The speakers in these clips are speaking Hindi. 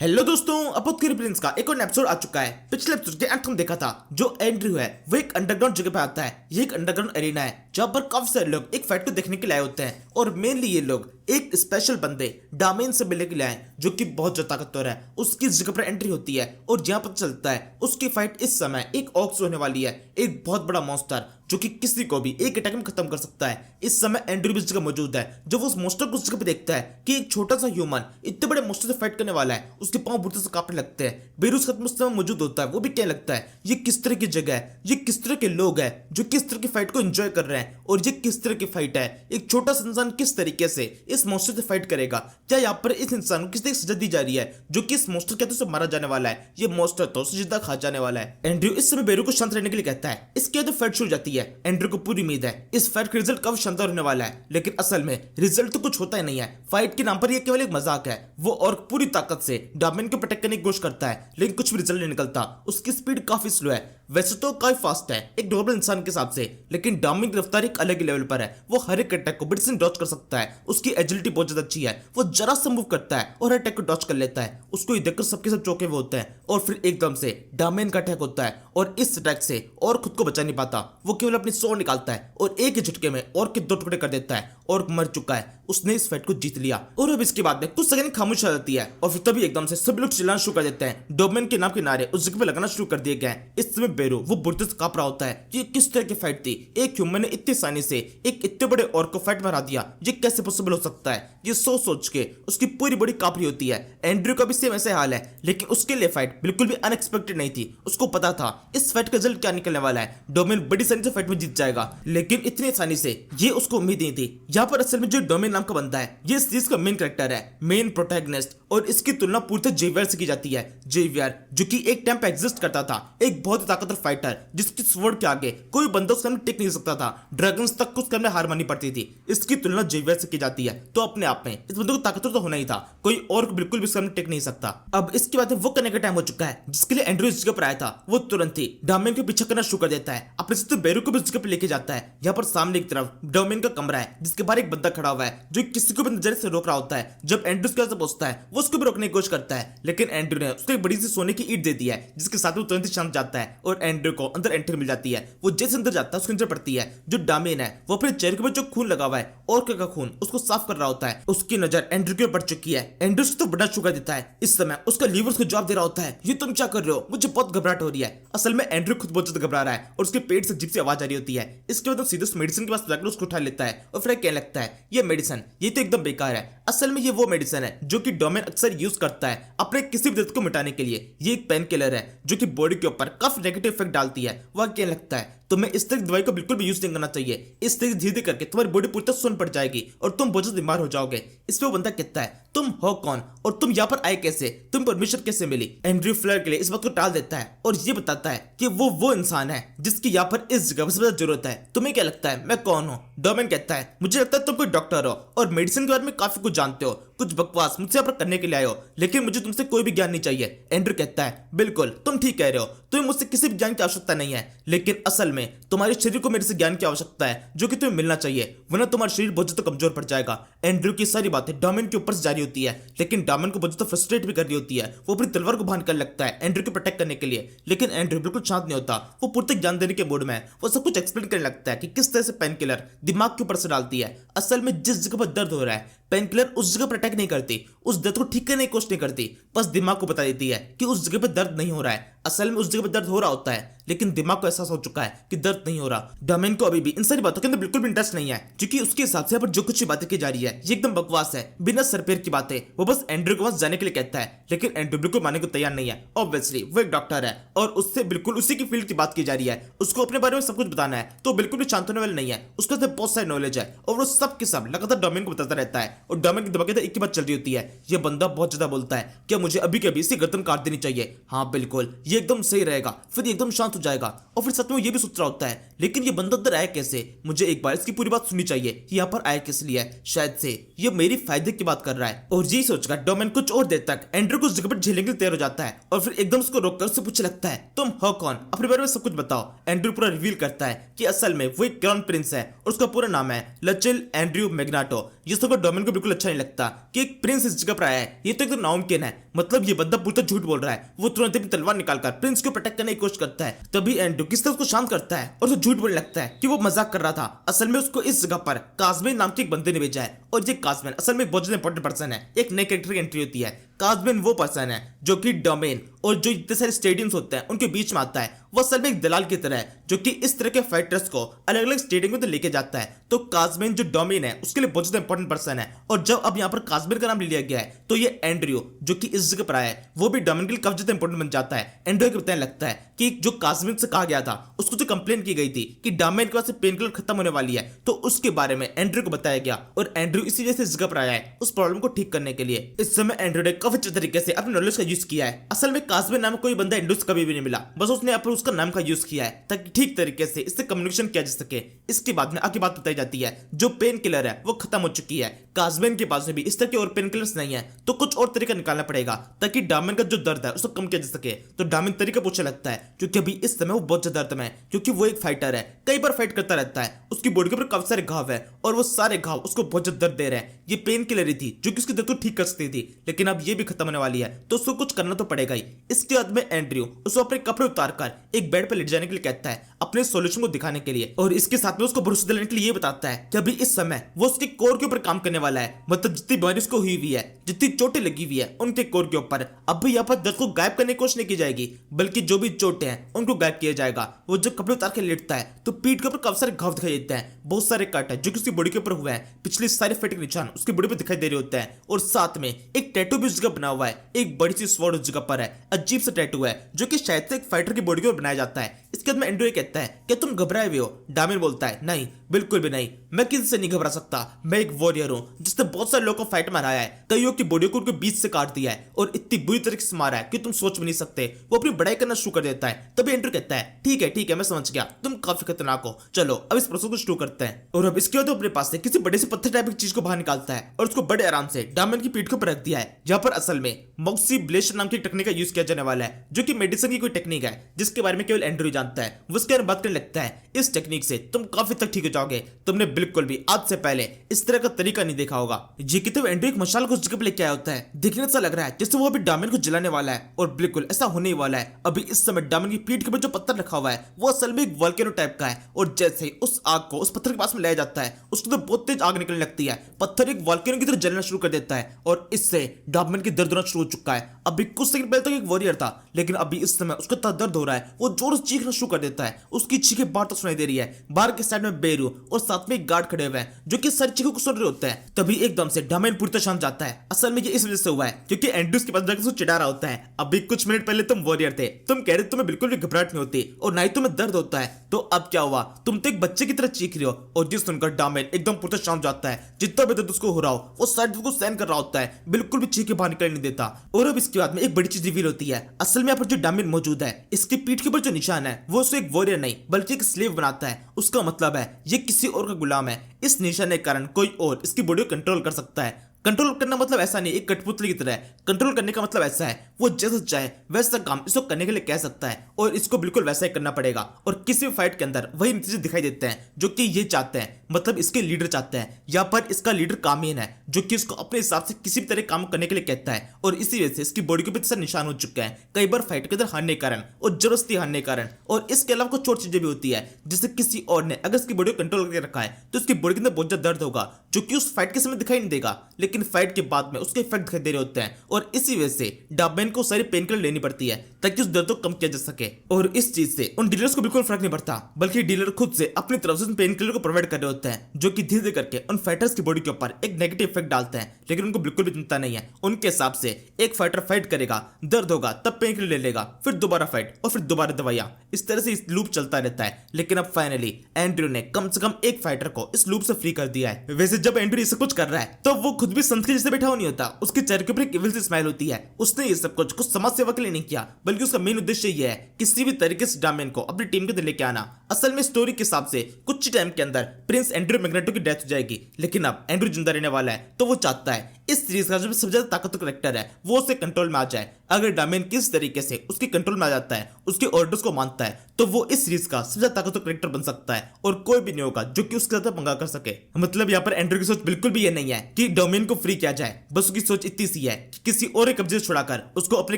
हेलो दोस्तों, अपोथेरी प्रिंस का एक और एपिसोड आ चुका है। पिछले एपिसोड के अंत हम देखा था जो एंड्रयू है वो एक अंडरग्राउंड जगह पे आता है। ये एक अंडरग्राउंड एरिना है जहाँ पर काफी सारे लोग एक फाइट को देखने के लिए आए होते हैं और मेनली ये लोग एक स्पेशल बंदे डामेन से मिलने के लिए आए जो कि बहुत ज्यादा ताकतवर है। उसकी जगह पर एंट्री होती है और जहाँ पता चलता है उसकी फाइट इस समय एक ऑक्स से होने वाली है, एक बहुत बड़ा मॉन्स्टर जो कि किसी को भी एक अटैक में खत्म कर सकता है। इस समय एंड्रयू भी इस जगह मौजूद है। जब उस मॉन्स्टर को उस जगह पे देखता है कि एक छोटा सा ह्यूमन इतने बड़े मॉन्स्टर से फाइट करने वाला है, उसके पांव बुढ़ते से कांपने लगते हैं। बेरूस खत्म उस समय मौजूद होता है। वो भी क्या लगता है ये किस तरह की जगह है, ये किस तरह के लोग हैं जो किस तरह की फाइट को एंजॉय कर रहे हैं और ये किस तरह की फाइट है। एक छोटा सा इंसान किस तरीके से इस मॉन्स्टर से फाइट करेगा। क्या यहाँ पर इस इंसान को किस तरह की सजा दी जा रही है जो कि इस मॉन्स्टर के हाथों से मारा जाने वाला है। ये मॉन्स्टर तो जिंदा खा जाने वाला है। एंड्रयू इस समय बेरू को शांत रहने के लिए कहता है। इसके बाद फाइट शुरू हो जाती है। एंड्रयू को पूरी उम्मीद है इस फाइट का रिजल्ट काफी शानदार होने वाला है, लेकिन असल में रिजल्ट तो कुछ होता ही नहीं है। फाइट के नाम पर यह केवल एक मजाक है। वो और पूरी ताकत से डामिन को प्रोटेक्ट करने की कोशिश करता है, लेकिन कुछ भी रिजल्ट नहीं निकलता। उसकी स्पीड काफी स्लो है। वैसे तो काफी फास्ट है एक नॉर्मल इंसान के हिसाब से, लेकिन डामिन की रफ्तार एक अलग ही लेवल पर है। वो हर एक अटैक को बड़ी से डॉच कर सकता है। उसकी एजिलिटी बहुत ज्यादा अच्छी है। वो जरा सा मूव करता है और अटैक को डॉच कर लेता है। उसको ये देखकर सबके सब चौंके हुए होते हैं और फिर एकदम से डामिन का अटैक होता है और इस अटैक से और खुद को बचा नहीं पाता। वो केवल अपनी स्वॉर्ड निकालता है और एक ही झटके में और के दो टुकड़े कर देता है और मर चुका है। उसने इस फाइट को जीत लिया। और अब इसके बाद में कुछ सेकंड खामोश हो जाती है और फिर तभी एकदम से सब लोग चिल्लाना शुरू कर देते हैं। डोमेन के नाम के नारे उस जगह पे लगाना शुरू कर दिए गए। इस समय बेरू वो बुढ़ते से कांप रहा होता है। ये किस तरह की फाइट थी। एक ह्यूमन ने इतनी आसानी से एक इतने बड़े और को फाइट में हरा दिया। ये कैसे पॉसिबल हो सकता है। ये सोच सोच के उसकी पूरी बॉडी कांप रही होती है। एंड्रयू का भी सेम ऐसे हाल है, लेकिन उसके लिए फाइट बिल्कुल भी अनएक्सपेक्टेड नहीं थी। उसको पता था इस फाइट का रिजल्ट क्या निकलने वाला है। डोमेन बड़ी आसानी से फाइट में जीत जाएगा, लेकिन इतनी आसानी से ये उसको उम्मीद नहीं थी। यहाँ पर असल में जो डोमेन नाम का बंदा है ये इस चीज का मेन कैरेक्टर है, मेन प्रोटैगनिस्ट, और इसकी तुलना पूरी जेवियर से की जाती है। जेवियर जो कि एक टाइम पे एग्जिस्ट करता था, एक बहुत ही ताकतवर फाइटर जिसकी स्वॉर्ड के आगे कोई बंदा उसके सामने टिक नहीं सकता था। ड्रैगन्स तक को उसके सामने हार माननी पड़ती थी। इसकी तुलना जेवियर से की जाती है। तो अपने आप में इस बंदे को ताकतवर तो होना ही था, कोई और बिल्कुल भी उसके सामने टिक नहीं सकता। अब इसके बाद वो करने का टाइम हो चुका है जिसके लिए एंड्रयू इस जगह पर आया था। वो तुरंत ही डामिन के पीछे करना शुरू कर देता है। अपने साथ बेरू को भी इस जगह पर लेके जाता है। यहाँ पर सामने की तरफ डोमेन का कमरा है जिसके बाहर एक बंदा खड़ा हुआ है जो किसी को भी नजर से रोक रहा होता है। जब एंड्रयू उसके पास पहुंचता है वो उसको भी रोकने की कोशिश करता है, लेकिन एंड्रयू ने उसको एक बड़ी सी सोने की ईंट दे दी है जिसके साथ वो तुरंत ही शांत जाता है और एंड्रयू को अंदर एंट्री मिल जाती है। वो जैसे अंदर जाता है उसकी नजर पड़ती है जो डामिन है वो अपने चेहरे के ऊपर जो खून लगा हुआ है और का खून उसको साफ कर रहा होता है। उसकी नजर एंड्रयू के ऊपर पड़ चुकी है। एंड्रयू उसको तो बड़ा शुगर देता है। इस समय उसका लीवर उसको जवाब दे रहा होता है, ये तुम क्या कर रहे हो, मुझे बहुत घबराहट हो रही है। असल में एंड्रयू खुद बहुत ज्यादा घबरा रहा है और उसके पेट से अजीब सी आवाज आ रही होती है। इसके बाद सीधे मेडिसिन के पास जाकर उसको उठा लेता है और फिर कहने लगता है ये मेडिसिन ये तो एकदम बेकार है। असल में ये वो मेडिसिन है जो कि डोमेन अक्सर यूज करता है अपने किसी भी दर्द को मिटाने के लिए। ये एक पेन किलर है जो कि बॉडी के ऊपर काफी नेगेटिव इफेक्ट डालती है। वह कहने लगता है तुम्हें इस तरह की दवाई को बिल्कुल भी यूज नहीं करना चाहिए। इस तरह धीरे करके तुम्हारी बॉडी पूरी तरह सुन पड़ जाएगी और तुम बहुत ज्यादा बीमार हो जाओगे। इस पे वो बंदा कहता है तुम हो कौन और तुम यहाँ पर आए कैसे, तुम परमिशन कैसे मिली। एंड्रयू फ्लेयर के लिए इस बात को टाल देता है और ये बताता है कि वो इंसान है जिसकी यहाँ पर इस जगह सबसे ज्यादा जरूरत है। तुम्हें क्या लगता है मैं कौन हूँ। डोमेन कहता है मुझे लगता है तुम कोई डॉक्टर हो और मेडिसिन के बारे में काफी कुछ जानते हो, कुछ बकवास मुझसे यहाँ पर करने के लिए आए हो, लेकिन मुझे तुमसे कोई भी ज्ञान नहीं चाहिए। एंड्रयू कहता है बिल्कुल तुम ठीक कह रहे हो, तुम्हें मुझसे किसी भी ज्ञान की आवश्यकता नहीं है, लेकिन असल में तुम्हारे शरीर को मेरे से ज्ञान की आवश्यकता है जो कि तुम्हें मिलना चाहिए, वरना तुम्हारा शरीर बहुत ज्यादा कमजोर पड़ जाएगा। एंड्रयू की सारी बातें डोमेन के ऊपर से जारी होती है, लेकिन डोमेन को बहुत ज्यादा फ्रस्ट्रेट भी कर रही होती है। वो अपनी तलवार को बांध कर लगता है एंड्रयू को प्रोटेक्ट करने के लिए, लेकिन एंड्रयू बिल्कुल शांत नहीं होता। वो पूर्ति ज्ञान देने के मूड में है। वो सब कुछ एक्सप्लेन करने लगता है कि किस तरह से पेन किलर दिमाग के ऊपर से डालती है। असल में जिस जगह पर दर्द हो रहा है पेन किलर उस जगह पर अटैक नहीं करती, उस दर्द को ठीक करने की कोशिश नहीं करती, बस दिमाग को बता देती है कि उस जगह पर दर्द नहीं हो रहा है। असल में उस जगह पर दर्द हो रहा होता है, लेकिन दिमाग को एहसास हो चुका है कि दर्द नहीं हो रहा। डोमेन को अभी भी इन सारी बातों के अंदर बिल्कुल भी इंटरेस्ट नहीं है, क्योंकि उसके हिसाब से यहाँ पर जो कुछ बातें की जा रही है ये एकदम बकवास है, बिना सर पैर की बातें। वो बस एंड्रयू को वहां जाने के लिए कहता है, लेकिन एंड्रयू बिल्कुल मानने को तैयार नहीं है। ऑब्वियसली वो एक डॉक्टर है और उससे बिल्कुल उसी की फील्ड की बात की जा रही है। उसको अपने बारे में सब कुछ बताना है, तो बिल्कुल भी शांत होने वाला नहीं है। उसके पास बहुत सारी नॉलेज है और वो सब के सब लगातार डोमेन को बताता रहता है और डोमेन की दिमाग एक ही बात चल रही होती है, ये बंदा बहुत ज्यादा बोलता है, क्या मुझे अभी के अभी इसकी गर्दन काट देनी चाहिए। हाँ बिल्कुल ये एकदम सही रहेगा, फिर एकदम शांत हो जाएगा। और फिर सच में ये भी सोच रहा होता है लेकिन ये बंदा अंदर आया कैसे, मुझे एक बार इसकी पूरी बात सुननी चाहिए, यहाँ पर आया किस लिए, शायद से ये मेरी फायदे की बात कर रहा है। और यही सोचकर डोमेन कुछ और देर तक एंड्रयू को उस जगह पर झेलने के लिए तैयार हो जाता है और फिर एकदम उसको रोककर उससे पूछने लगता है तुम हो कौन, अपने बारे में सब कुछ बताओ। एंड्रयू पूरा रिवील करता है कि असल में वो एक क्राउन प्रिंस है और उसका पूरा नाम है लचिल एंड्रयू मैग्नाटो। ये सुनकर डोमेन को बिल्कुल अच्छा नहीं लगता कि एक प्रिंस इस जगह पर आया है, ये तो एकदम नामुमकिन है, मतलब ये बंदा पूरा झूठ बोल रहा है। वो तुरंत अपनी तलवार निकालकर प्रिंस को प्रोटेक्ट करने की कोशिश करता है। तभी एंड्रू किस तरह उसको शांत करता है और झूठ बोलने लगता है कि वो मजाक कर रहा था। असल में उसको इस जगह पर काजमेन नाम के एक बंदे ने भेजा है और ये काजमेन असल में बहुत ज्यादा इंपॉर्टेंट पर्सन है। एक नए कैरेक्टर की एंट्री होती है। काजमेन वो पर्सन है जो कि डोमेन और जो इतने सारे स्टेडियम्स होते हैं उनके बीच में आता है। वो असल में एक दलाल की तरह है जो कि इस तरह के फाइटर्स को अलग अलग स्टेडियम में तो लेके जाता है। तो काजमेन जो डोमेन है उसके लिए बहुत ज्यादा इंपॉर्टेंट पर्सन है। और जब अब यहाँ पर काजमेन का नाम ले लिया गया है तो ये एंड्रयू जो कि इस जगह पर आया है वो भी डोमेन के लिए काफी ज्यादा इंपॉर्टेंट बन जाता है। एंड्रयू को बताने लगता है कि जो काजमेन से कहा गया था उसको जो कंप्लेन की गई थी कि डोमेन के पास से पेन किलर खत्म होने वाली है तो उसके बारे में एंड्रयू को बताया गया और एंड्रयू इसी वजह से इस जगह पर आया है उस प्रॉब्लम को ठीक करने के लिए। इस समय एंड्रयू ने काफी अच्छे तरीके से अपने नॉलेज का यूज किया है। असल में काजमेन नाम कोई बंदा एंड्रयू कभी भी नहीं मिला, बस उसने यहाँ पर उसका नाम का यूज किया है ताकि ठीक तरीके से इससे कम्युनिकेशन किया जा सके। इसके बाद में आगे बात बताई जाती है जो पेन किलर है वो खत्म हो चुकी है। काजमेन के पास में भी इस तरह के और पेन किलर्स नहीं है तो कुछ और तरीका निकालना पड़ेगा ताकि डोमेन का जो दर्द है उसको कम किया जा सके। तो डोमेन तरीका पूछने लगता है क्योंकि अभी इस समय वो बहुत ज्यादा दर्द में है क्योंकि वो एक फाइटर है, कई बार फाइट करता रहता है। उसकी बॉडी के ऊपर काफी सारे घाव है और वो सारे घाव उसको बहुत ज्यादा दर्द दे रहे हैं। ये पेन किलर ही थी जो कि उसकी दर्द को ठीक कर सकती थी लेकिन अब ये भी खत्म होने वाली है तो उसको कुछ करना तो पड़ेगा ही। इसके बाद में एंड्रयू उसको अपने कपड़े उतार कर एक बेड पर लेट जाने के लिए कहता है अपने सॉल्यूशन को दिखाने के लिए और इसके साथ में उसको भरोसा दिलाने के लिए ये बताता है कि अभी इस समय वो उसके कोर के ऊपर काम करने वाला है। मतलब जितनी बीमारी उसको हुई है, जितनी चोटें लगी हुई है उनके कोर के ऊपर अब भी यहाँ पर दर्द को गायब करने की कोशिश नहीं की जाएगी बल्कि जो भी चोटें हैं उनको गायब किया जाएगा। वो जब कपड़े उतार के लेटता है तो पीठ के ऊपर काफी सारे घाव दिखाई देते हैं, बहुत सारे कट है जो कि उसकी बॉडी के ऊपर हुआ है। पिछले सारे फाइट के निशान उसकी बॉडी पर दिखाई दे रहे होते हैं और साथ में एक टैटू भी उस जगह बना हुआ है, एक बड़ी सी स्वॉर्ड उस जगह पर है। अजीब सा टैटू है जो कि शायद से एक फाइटर की बॉडी के ऊपर बनाया जाता है। इसके बाद में एंड्रयू कहता है कि तुम घबराए हुए हो। डोमेन बोलता है नहीं बिल्कुल भी नहीं, मैं किसी से नहीं घबरा सकता। मैं एक वॉरियर हूँ जिसने बहुत सारे लोगों को फाइट में हराया है, कईयों की बॉडी को उनके बीच से काट दिया है और इतनी बुरी तरीके से मारा है कि तुम सोच भी नहीं सकते। वो अपनी बड़ाई करना शुरू कर देता है। तभी एंड्रयू कहता है ठीक है मैं समझ गया, तुम काफी खतरनाक हो, चलो अब इस प्रोसेस को शुरू करते हैं। और अब इसके बाद अपने पास से किसी बड़े से पत्थर टाइप की चीज को बाहर निकालता है और उसको बड़े आराम से डोमेन की पीठ के ऊपर रख दिया है। यहाँ पर असल में मॉक्सी ब्लेशन नाम की टेक्निक का यूज किया जाने वाला है जो कि मेडिसिन की कोई टेक्निक है जिसके बारे में केवल एंड्रयू जानता है। वो उसके बारे में बात करने लगता है इस टेक्निक से तुम काफी तक ठीक हो जाओगे, तुमने बिल्कुल भी आज से पहले इस तरह का तरीका नहीं देखा होगा। ये कि एंड्रयू एक मशाल को उस जगह पर लेके आया होता है। देखने से लग रहा है जैसे वो अभी डोमेन को जलाने वाला है और बिल्कुल ऐसा होने ही वाला है। अभी इस समय डोमेन की पीठ के ऊपर जो पत्थर रखा हुआ है वो असल में एक वोल्केनो टाइप का है और जैसे ही उस आग को उस पत्थर के पास में लाया जाता है उसको तो बहुत तेज आग निकलने लगती है। पत्थर एक वोल्केनो की तरह जलना शुरू कर देता है और इससे डोमेन की दर्द होना शुरू हो चुका है। अभी कुछ सेकंड पहले तक एक वॉरियर था लेकिन अभी इस समय उसका इतना दर्द हो रहा है वो जोर से चीखना शुरू कर देता है। उसकी चीखें बाहर तक सुनाई दे रही है। बाहर के साइड में बेरू और साथ में एक गार्ड खड़े हुए हैं जो कि सारी चीखों को सुन रहे होते हैं। तभी एकदम से डोमेन पूरी तरह शांत जाता है। असल में ये इस वजह से हुआ है क्योंकि एंड्रयू के पास जाकर उसको चिढ़ा रहा होता है। अभी कुछ मिनट पहले तुम वॉरियर थे, तुम कह रहे तुम्हें बिल्कुल भी घबराहट नहीं होती और ना ही तुम्हें दर्द होता है, तो अब क्या हुआ, तुम तो एक बच्चे की तरह चीख रहे हो। और जिस सुनकर डोमेन एकदम पूरा शांत जाता है। जितना भी दर्द उसको हो रहा हो वो साइड को सहन कर रहा होता है, बिल्कुल भी चीख के बाहर निकल नहीं देता। और अब इसके बाद में एक बड़ी चीज रिवील होती है। असल में यहाँ पर जो डोमेन मौजूद है इसकी पीठ के ऊपर जो निशान है वो उसे एक वॉरियर नहीं बल्कि एक स्लेव बनाता है। उसका मतलब है ये किसी और का गुलाम है। इस निशान के कारण कोई और इसकी बॉडी को कंट्रोल कर सकता है। कंट्रोल करना मतलब ऐसा नहीं एक कठपुतली की तरह है। कंट्रोल करने का मतलब ऐसा है वो जैसा चाहे वैसा काम इसको करने के लिए कह सकता है और इसको बिल्कुल वैसा ही करना पड़ेगा। और किसी भी फाइट के अंदर वही नतीजे दिखाई देते हैं जो कि ये चाहते हैं, मतलब इसके लीडर चाहते हैं। यहाँ पर इसका लीडर कामिन है जो कि इसको अपने हिसाब से किसी भी तरह काम करने के लिए कहता है और इसी वजह से इसकी बॉडी के ऊपर निशान हो चुका है कई बार फाइट के अंदर हारने के कारण और जबरदस्ती हारने के कारण। और इसके अलावा कुछ और चीजें भी होती है जैसे किसी और ने अगर इसकी बॉडी को कंट्रोल करके रखा है तो उसकी बॉडी के अंदर बहुत ज्यादा दर्द होगा जो कि उस फाइट के समय दिखाई नहीं देगा लेकिन फाइट के बाद में उसके इफेक्ट दिखाई दे रहे होते हैं। और इसी वजह से डोमेन को सारी पेन किलर लेनी पड़ती है ताकि उस दर्द को कम किया जा सके। और इस चीज से उन डीलर्स को बिल्कुल फर्क नहीं पड़ता बल्कि डीलर खुद से अपनी तरफ से पेन किलर को प्रोवाइड कर रहे होते हैं जो कि धीरे धीरे करके उन फाइटर्स की बॉडी के ऊपर एक नेगेटिव इफेक्ट डालते हैं। लेकिन उनको बिल्कुल भी चिंता नहीं है। उनके हिसाब से एक फाइटर फाइट करेगा, दर्द होगा, तब पेन किलर ले लेगा, फिर दोबारा फाइट और फिर दोबारा दवाइयां। इस तरह से इस लूप चलता रहता है। लेकिन अब फाइनली एंड्रयू ने कम से कम एक फाइटर को इस लूप से फ्री कर दिया है। वैसे जब एंड्रयू सब कुछ कर रहा है तो वो खुद भी संत के जैसे बैठा हुआ नहीं होता। उसके चेहरे के ऊपर एक इविल सी स्माइल होती है। उसने ये सब कुछ समाज सेवा के लिए नहीं किया बल्कि उसका मेन उद्देश्य ये है किसी भी तरीके से डोमेन को अपनी टीम के अंदर लेके आना। असल में स्टोरी के हिसाब से कुछ ही टाइम के अंदर प्रिंस एंड्रयू मैग्नेटो की डेथ हो जाएगी, लेकिन अब एंड्रयू जिंदा रहने वाला है, तो वो चाहता है इस सीरीज का जो सबसे ज्यादा ताकतवर कैरेक्टर है वो उसके कंट्रोल में आ जाए। अगर डामियन किस तरीके से उसके कंट्रोल में आ जाता है, उसके ऑर्डर्स को मानता है, तो वो इस सीरीज का सबसे ज्यादा ताकतवर कैरेक्टर बन सकता है और कोई भी नहीं होगा जो कि उसके साथ पंगा कर सके। मतलब यहाँ पर एंड्रयू की सोच बिल्कुल भी ये नहीं है कि डामियन को फ्री किया जाए, बस उसकी सोच इतनी सी है कि किसी और कब्जे से छुड़ाकर उसको अपने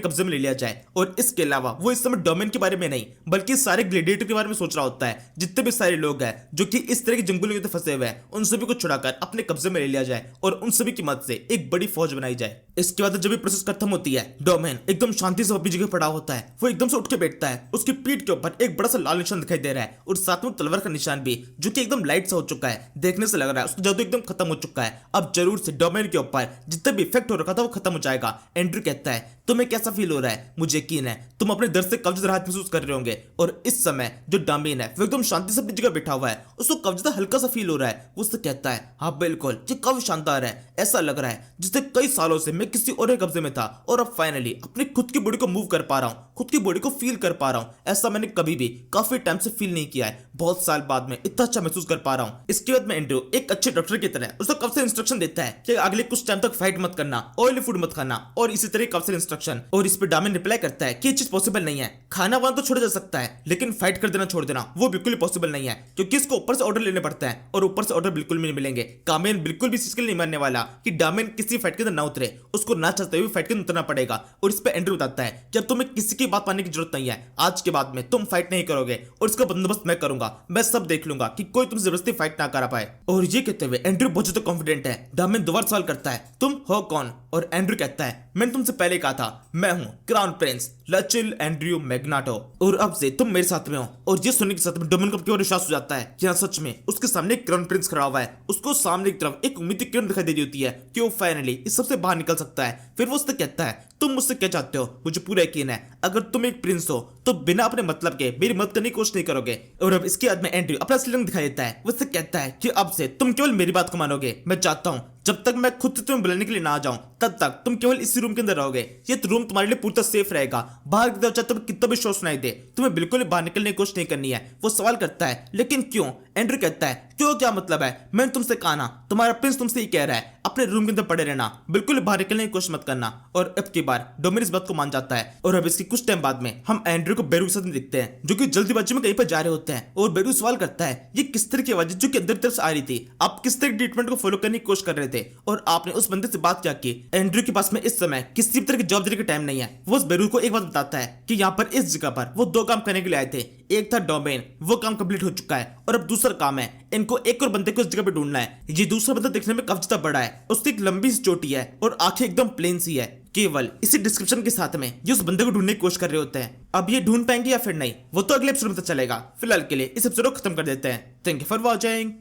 कब्जे में ले लिया जाए। और इसके अलावा वो इस समय डामियन के बारे में नहीं बल्कि सारे ग्लेडिएटर के बारे में सोच रहा होता है। जितने भी सारे लोग हैं जो कि इस तरह के जंगलों में फंसे हुए हैं, उन सभी को छुड़ाकर अपने कब्जे में ले लिया जाए और उन सभी की मदद से एक बड़ी फौज बनाई जाए। इसके बाद जब ये प्रोसेस खत्म होती है, डामियन एकदम शांति से अपनी जगह पड़ा होता है। वो एकदम से उठ के बैठता है, उसकी पीठ के ऊपर एक बड़ा सा लाल निशान दिखाई दे रहा है और साथ में तलवार का निशान भी, जो कि एकदम लाइट सा हो चुका है। देखने से लग रहा है उसका जादू एकदम खत्म हो चुका है। अब जरूर से डामियन के ऊपर जितना भी इफेक्ट हो रखा था वो खत्म हो जाएगा। एंड्रयू कहता है तुम्हें कैसा फील हो रहा है? मुझे यकीन है तुम अपने दर्द से कब्ज राहत महसूस कर रहे होंगे। और इस समय जो डामियन है वो एकदम शांति से अपनी जगह बैठा हुआ है, उसको कब्जा हल्का सा फील हो रहा है। वो उससे कहता है हाँ बिल्कुल, ये काफी शानदार है, ऐसा लग रहा है जैसे कई सालों से मैं किसी और कब्जे में था और अब फाइनली अपनी खुद की बॉडी को मूव कर पा रहा हूँ, खुद की बॉडी को फील कर पा रहा हूँ। ऐसा मैंने कभी भी काफी टाइम से फील नहीं किया है, बहुत साल बाद में इतना अच्छा महसूस कर पा रहा हूँ। इसके बाद में एंड्रयू एक अच्छे डॉक्टर की तरह उसको कब से इंस्ट्रक्शन देता है कि अगले कुछ टाइम तक फाइट मत करना, ऑयली फूड मत खाना और इसी तरह कब से इंस्ट्रक्शन। और इस पे डामियन रिप्लाई करता है कि ये चीज पॉसिबल नहीं है, खाना वाना तो छोड़ा जा सकता है लेकिन फाइट कर देना छोड़ देना वो बिल्कुल पॉसिबल नहीं है, क्योंकि इसको ऊपर से ऑर्डर लेने पड़ता है और ऊपर से ऑर्डर बिल्कुल भी नहीं मिलेंगे। डामियन बिल्कुल भी इस चीज के लिए नहीं मानने वाला कि डामियन किसी फाइट के अंदर ना उतरे, उसको ना चाहते हुए फाइट के अंदर उतरना पड़ेगा। और इस पे एंड्रयू बताता है जब तुम्हें किसी की बात मानने की जरूरत नहीं है, आज के बाद में तुम फाइट नहीं करोगे और इसका बंदोबस्त मैं करूंगा, मैं सब देख लूंगा कि कोई तुम जबरदस्ती फाइट ना करा पाए। और ये कहते हुए एंड्रयू बहुत ज्यादा कॉन्फिडेंट है। डामियन दोबारा सवाल करता है तुम हो कौन? और एंड्रयू कहता है मैंने तुमसे पहले कहा था मैं हूं क्राउन प्रिंस लचिल एंड्रयू मैग्नेटो और अब से तुम मेरे साथ में हो। और ये सुनने के साथ में डामियन को क्यों विश्वास हो जाता है कि हाँ सच में उसके सामने एक क्राउन प्रिंस खड़ा हुआ है। उसको सामने की तरफ एक उम्मीद की किरण दिखाई दे रही होती है कि वो फाइनली इस सबसे बाहर निकल सकता है। फिर वो उससे कहता है तुम मुझसे क्या चाहते हो? मुझे पूरा यकीन है अगर तुम एक प्रिंस हो तो बिना अपने मतलब के मेरी मदद करने की कोशिश नहीं करोगे। और अब इसके बाद में एंड्रयू अपना असली रंग दिखाई देता है। वो उससे कहता है कि अब से तुम केवल मेरी बात को मानोगे। मैं चाहता हूँ जब तक मैं खुद से तुम्हें बुलाने के लिए ना आ जाऊं तब तक तुम केवल इसी रूम के अंदर रहोगे। ये रूम तुम्हारे लिए पूरा सेफ रहेगा, बाहर की तरफ चाहे तुम्हें कितना भी शोर सुनाई दे तुम्हें बिल्कुल बाहर निकलने की कोशिश नहीं करनी है। वो सवाल करता है लेकिन क्यों? एंड्रयू कहता है क्यों क्या मतलब है? मैंने तुमसे कहा ना, तुम्हारा प्रिंस तुमसे ही कह रहा है अपने रूम के अंदर पड़े रहना, बिल्कुल बाहर निकलने की कोशिश मत करना। और अब की बार डामियन इस बात को मान जाता है। और अब इसकी कुछ टाइम बाद में हम एंड्रयू को बेरू के साथ दिखते हैं जो कि जल्दीबाजी में कहीं पर जा रहे होते हैं। और बेरू सवाल करता है ये किस तरह की आवाज जो कि अंदर तरफ से आ रही थी, आप किस तरह ट्रीटमेंट को फॉलो करने की कोशिश कर रहे थे और आपने उस बंदे से बात क्या की? एंड्रयू के पास में इस समय किसी भी तरह की जवाब देने का टाइम नहीं है। वो उस बेरू को एक बात बताता है कि यहाँ पर इस जगह पर वो दो काम करने के लिए आए थे। एक था डामियन, वो काम कंप्लीट हो चुका है और अब दूसरा काम है इनको एक और बंदे को इस जगह पे ढूंढना है। ये दूसरा बंदा देखने में काफी ज्यादा बड़ा है, उसकी एक लंबी सी चोटी है और आंखें एकदम प्लेन सी है। केवल इसी डिस्क्रिप्शन के साथ में ये उस बंदे को ढूंढने की कोशिश कर रहे होते हैं। अब ये ढूंढ पाएंगे या फिर नहीं वो तो अगले एपिसोड में पता चलेगा। फिलहाल के लिए इस एपिसोड को खत्म कर देते हैं। Thank you for watching.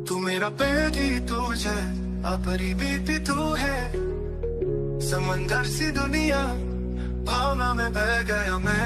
तू मेरा बेटी तुझे अपनी बीती तू है, समंदर सी दुनिया भावना में बह गया मैं।